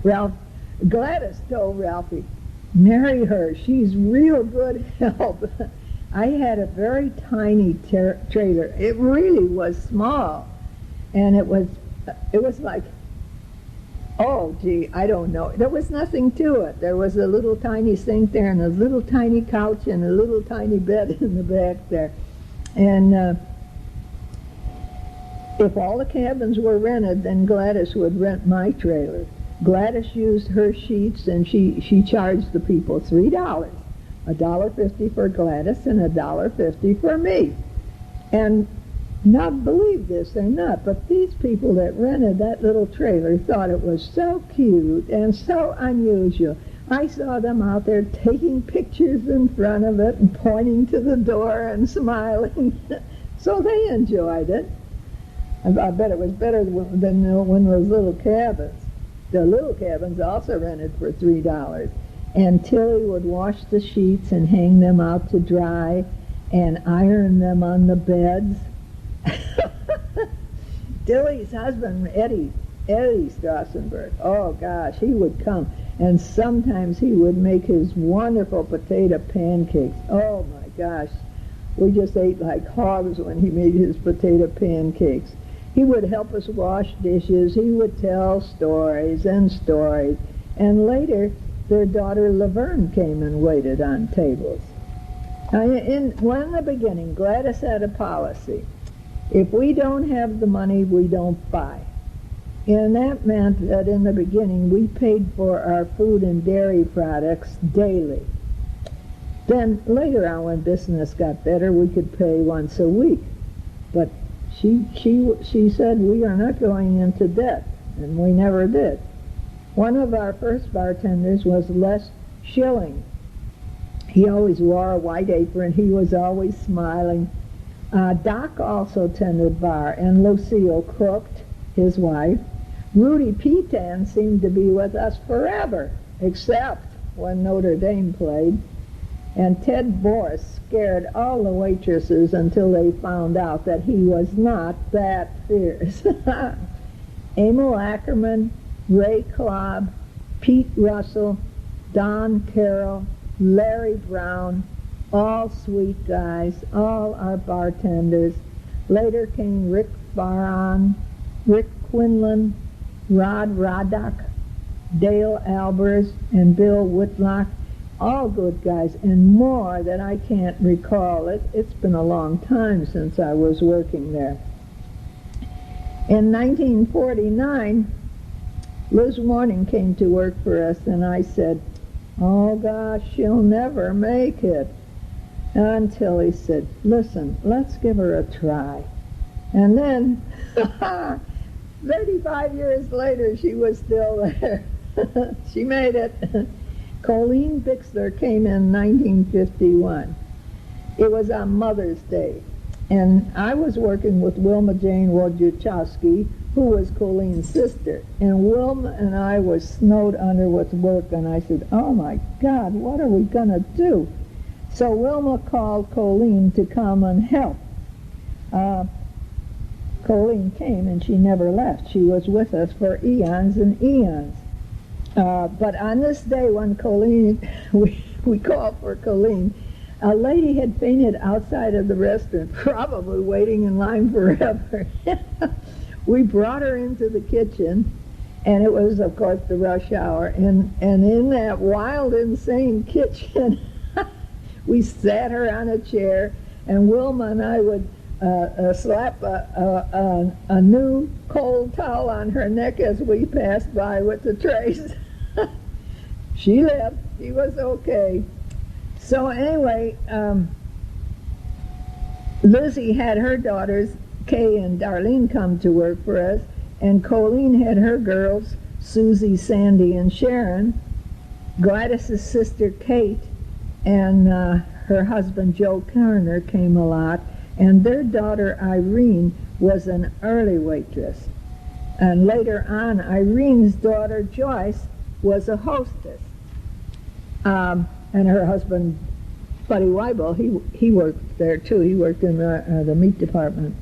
Ralph, Gladys told Ralphie, marry her. She's real good help. I had a very tiny trailer. It really was small, and it was like, oh gee, I don't know. There was nothing to it. There was a little tiny sink there, and a little tiny couch, and a little tiny bed in the back there. And if all the cabins were rented, then Gladys would rent my trailer. Gladys used her sheets, and she charged the people $3, $1.50 for Gladys and $1.50 for me. And not believe this or not, but these people that rented that little trailer thought it was so cute and so unusual. I saw them out there taking pictures in front of it and pointing to the door and smiling. So they enjoyed it. I bet it was better than one of those little cabins. The little cabins also rented for $3. And Tilly would wash the sheets and hang them out to dry and iron them on the beds. Tilly's husband, Eddie Strassenberg, oh gosh, he would come. And sometimes he would make his wonderful potato pancakes. Oh my gosh, we just ate like hogs when he made his potato pancakes. He would help us wash dishes. He would tell stories and stories. And later, their daughter Laverne came and waited on tables. In the beginning, Gladys had a policy. If we don't have the money, we don't buy. And that meant that in the beginning, we paid for our food and dairy products daily. Then later on, when business got better, we could pay once a week. But she said, we are not going into debt, and we never did. One of our first bartenders was Les Schilling. He always wore a white apron. He was always smiling. Doc also tended bar, and Lucille cooked, his wife. Rudy Petan seemed to be with us forever, except when Notre Dame played. And Ted Boris scared all the waitresses until they found out that he was not that fierce. Emil Ackerman, Ray Klobb, Pete Russell, Don Carroll, Larry Brown, all sweet guys, all our bartenders. Later came Rick Baron, Rick Quinlan, Rod Roddock, Dale Albers, and Bill Whitlock. All good guys, and more that I can't recall. It's been a long time since I was working there. In 1949, Liz Morning came to work for us, and I said, oh gosh, she'll never make it. Until he said, listen, let's give her a try. And then, 35 years later, she was still there. She made it. Colleen Bixler came in 1951. It was on Mother's Day, and I was working with Wilma Jane Wojciechowski, who was Colleen's sister, and Wilma and I was snowed under with work, and I said, oh my God, what are we going to do? So Wilma called Colleen to come and help. Colleen came, and she never left. She was with us for eons and eons. But on this day when Colleen, we called for Colleen, a lady had fainted outside of the restaurant, probably waiting in line forever. We brought her into the kitchen, and it was, of course, the rush hour. And in that wild, insane kitchen, we sat her on a chair, and Wilma and I would slap a new cold towel on her neck as we passed by with the trays. She lived. She was okay. So anyway, Lizzie had her daughters, Kay and Darlene, come to work for us, and Colleen had her girls, Susie, Sandy, and Sharon. Gladys's sister, Kate, and her husband, Joe Kerner, came a lot, and their daughter, Irene, was an early waitress. And later on, Irene's daughter, Joyce, was a hostess. And her husband, Buddy Weibel, he worked there too. He worked in the meat department.